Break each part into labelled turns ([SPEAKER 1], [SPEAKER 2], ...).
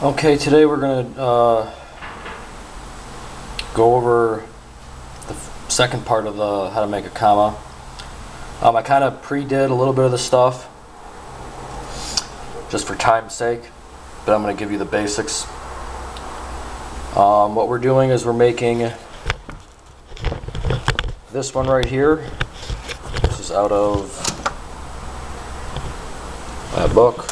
[SPEAKER 1] Okay, today we're going to go over the second part of the how to make a comma. I kind of pre-did a little bit of the stuff just for time's sake, but I'm going to give you the basics. What we're doing is we're making this one right here. This is out of that book.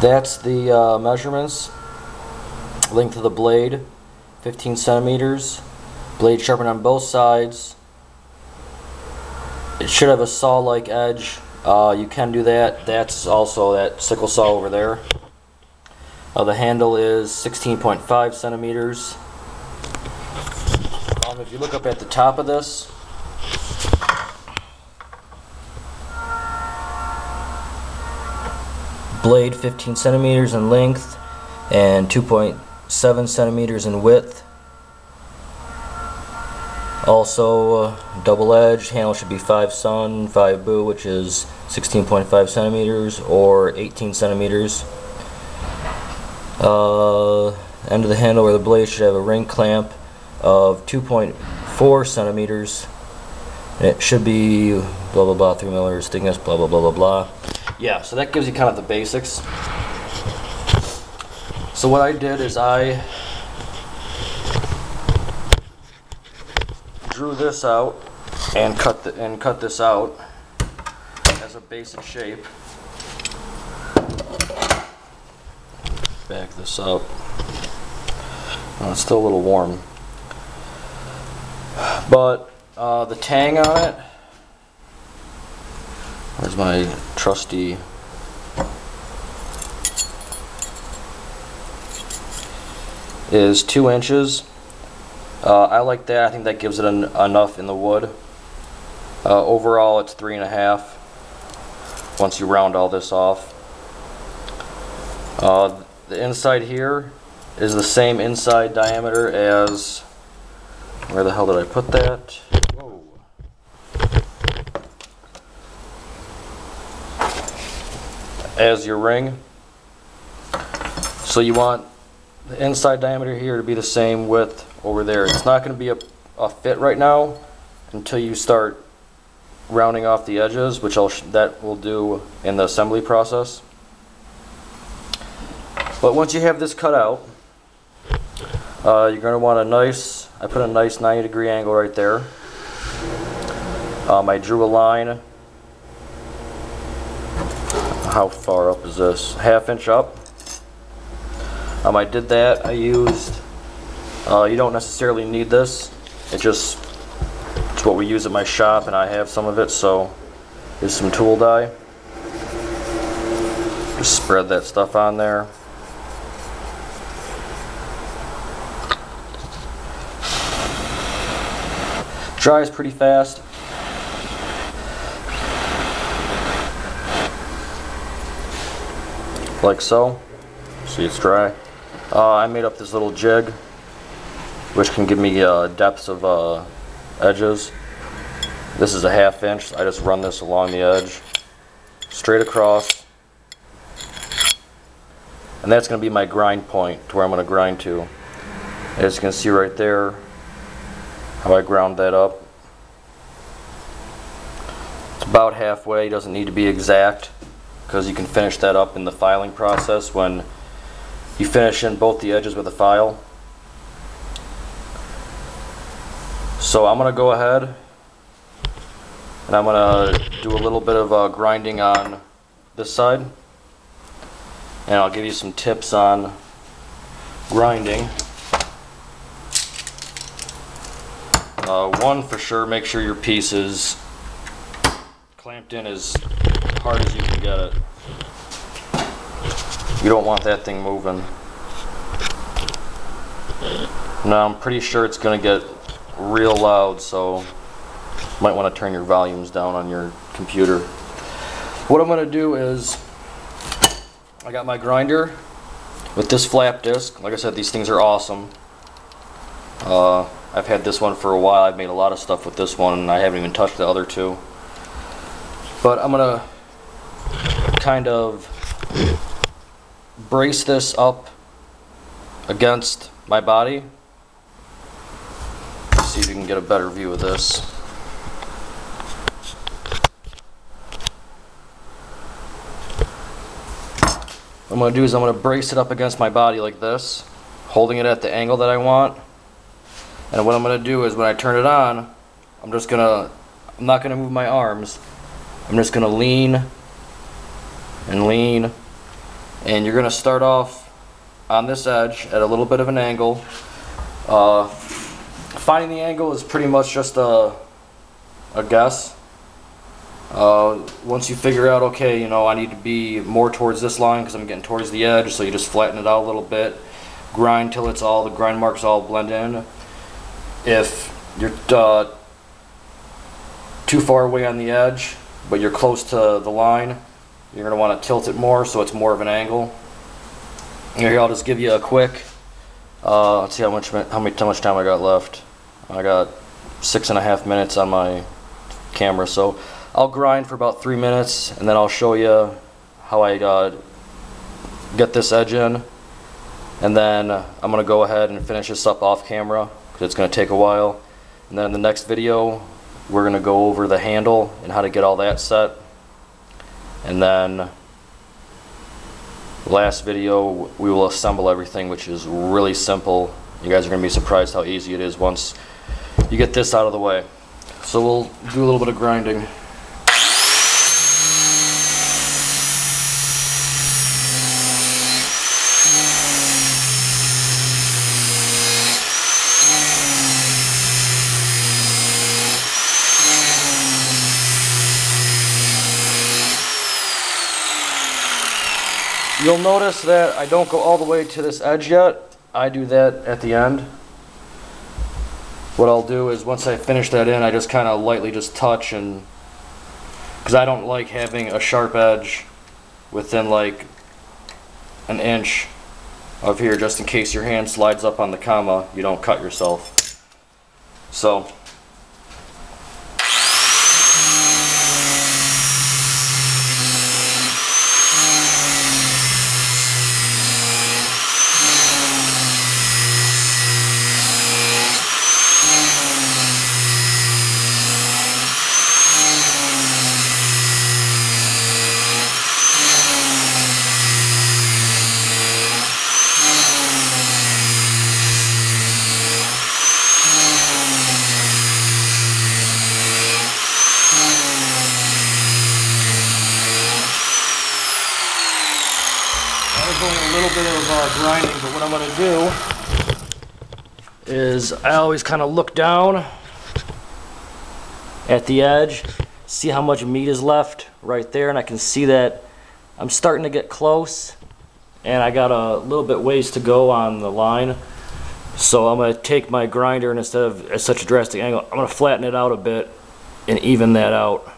[SPEAKER 1] That's the measurements. Length of the blade, 15 centimeters. Blade sharpened on both sides. It should have a saw-like edge. You can do that. That's also that sickle saw over there. The handle is 16.5 centimeters. If you look up at the top of this, blade 15 centimeters in length and 2.7 centimeters in width. Also double edged. Handle should be 5 sun, 5 boo, which is 16.5 centimeters or 18 centimeters. End of the handle where the blade should have a ring clamp of 2.4 centimeters. And it should be blah blah blah 3 millimeters thickness, blah blah blah blah blah. Yeah, so that gives you kind of the basics. So what I did is I drew this out and cut this out as a basic shape. Back this up. Oh, it's still a little warm, but the tang on it. Where's my trusty? Is 2 inches. I like that. I think that gives it enough in the wood. Overall, it's 3.5. Once you round all this off, the inside here is the same inside diameter as. Where the hell did I put that? Whoa. As your ring. So you want the inside diameter here to be the same width over there. It's not going to be a fit right now until you start rounding off the edges, which that will do in the assembly process. But once you have this cut out, you're going to want a nice, I put a nice 90-degree angle right there. I drew a line. How far up is this? 1/2 inch up. I did that. I used, you don't necessarily need this. It's what we use at my shop, and I have some of it, so here's some tool dye. Just spread that stuff on there. Dries pretty fast. Like so. See, it's dry. I made up this little jig, which can give me depths of edges. This is a 1/2 inch. I just run this along the edge, straight across, and that's going to be my grind point to where I'm going to grind to. As you can see right there, how I ground that up. It's about halfway. It doesn't need to be exact, because you can finish that up in the filing process when you finish in both the edges with a file. So I'm going to go ahead and I'm going to do a little bit of grinding on this side, and I'll give you some tips on grinding. One, for sure, make sure your piece is clamped in as hard as you can get it. You don't want that thing moving. Now I'm pretty sure it's going to get real loud, so you might want to turn your volumes down on your computer. What I'm going to do is, I got my grinder with this flap disc. Like I said, these things are awesome. I've had this one for a while. I've made a lot of stuff with this one and I haven't even touched the other two. But I'm gonna kind of brace this up against my body. Let's see if you can get a better view of this. What I'm going to do is I'm going to brace it up against my body like this, holding it at the angle that I want. And what I'm going to do is when I turn it on, I'm not going to move my arms. I'm just going to lean and lean. And you're going to start off on this edge at a little bit of an angle. Finding the angle is pretty much just a guess. Once you figure out, okay, you know, I need to be more towards this line because I'm getting towards the edge, so you just flatten it out a little bit, grind till it's all, the grind marks all blend in. If you're too far away on the edge, but you're close to the line, you're going to want to tilt it more so it's more of an angle. Here, I'll just give you a quick, let's see how much time I got left. I got 6.5 minutes on my camera, so I'll grind for about 3 minutes and then I'll show you how I get this edge in, and then I'm going to go ahead and finish this up off camera because it's going to take a while. And then in the next video we're going to go over the handle and how to get all that set, and then last video we will assemble everything, which is really simple. You guys are going to be surprised how easy it is once you get this out of the way. So we'll do a little bit of grinding. You'll notice that I don't go all the way to this edge yet. I do that at the end. What I'll do is once I finish that in, I just kind of lightly just touch, and because I don't like having a sharp edge within like an inch of here, just in case your hand slides up on the comma, you don't cut yourself. So a little bit of grinding, but what I'm going to do is I always kind of look down at the edge, see how much meat is left right there, and I can see that I'm starting to get close and I got a little bit ways to go on the line. So I'm going to take my grinder, and instead of at such a drastic angle, I'm going to flatten it out a bit and even that out.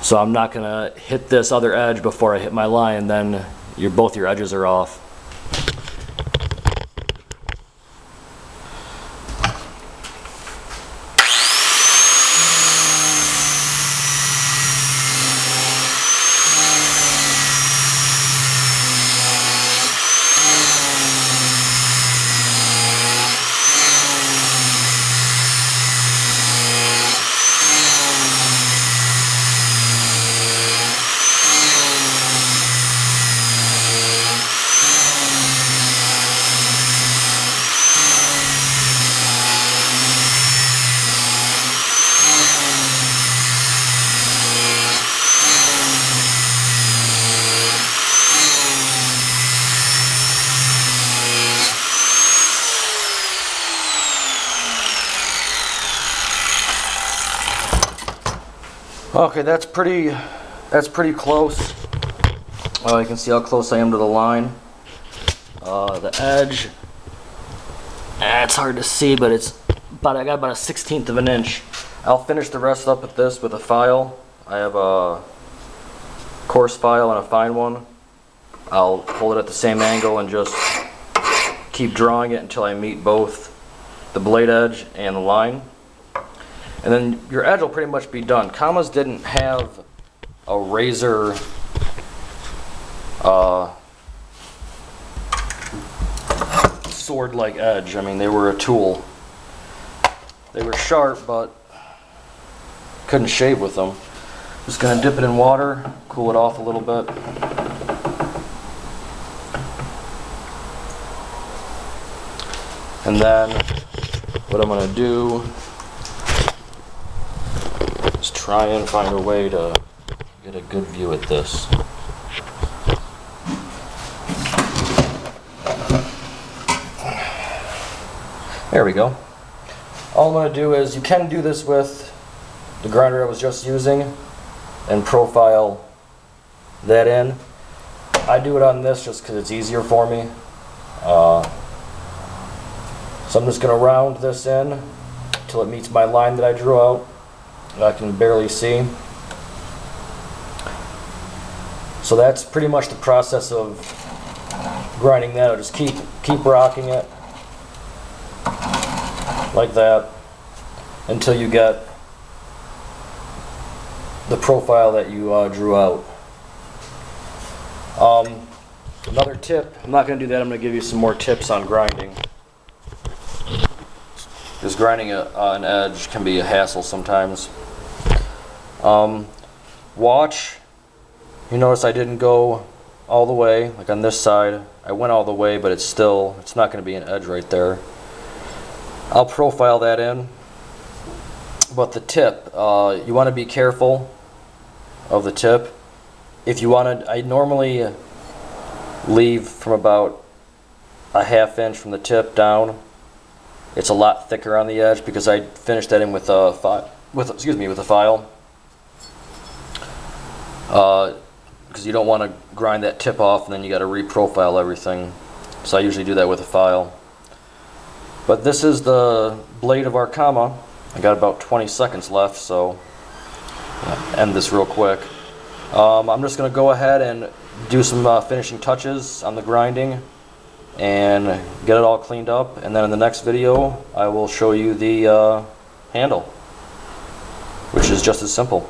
[SPEAKER 1] So I'm not going to hit this other edge before I hit my line, then both your edges are off. Okay, that's pretty close. You can see how close I am to the line. The edge, it's hard to see, but I got about a 1/16 of an inch. I'll finish the rest up with this with a file. I have a coarse file and a fine one. I'll hold it at the same angle and just keep drawing it until I meet both the blade edge and the line. And then your edge will pretty much be done. Kamas didn't have a razor sword-like edge. I mean, they were a tool. They were sharp, but couldn't shave with them. Just gonna dip it in water, cool it off a little bit. And then what I'm gonna do is try and find a way to get a good view at this. There we go. All I'm going to do is, you can do this with the grinder I was just using and profile that in. I do it on this just because it's easier for me. So I'm just going to round this in until it meets my line that I drew out that I can barely see. So that's pretty much the process of grinding that. I'll just keep rocking it like that until you get the profile that you drew out. Another tip, I'm not going to do that, I'm going to give you some more tips on grinding. Because grinding an edge can be a hassle sometimes. Watch, you notice I didn't go all the way, like on this side. I went all the way, but it's not going to be an edge right there. I'll profile that in. But the tip, you want to be careful of the tip. If you want to, I normally leave from about a ½ inch from the tip down. It's a lot thicker on the edge because I finished that in with a file. Because you don't want to grind that tip off and then you got to reprofile everything. So I usually do that with a file. But this is the blade of our Kama. I got about 20 seconds left, so I'll end this real quick. I'm just going to go ahead and do some finishing touches on the grinding and get it all cleaned up, and then in the next video I will show you the handle, which is just as simple.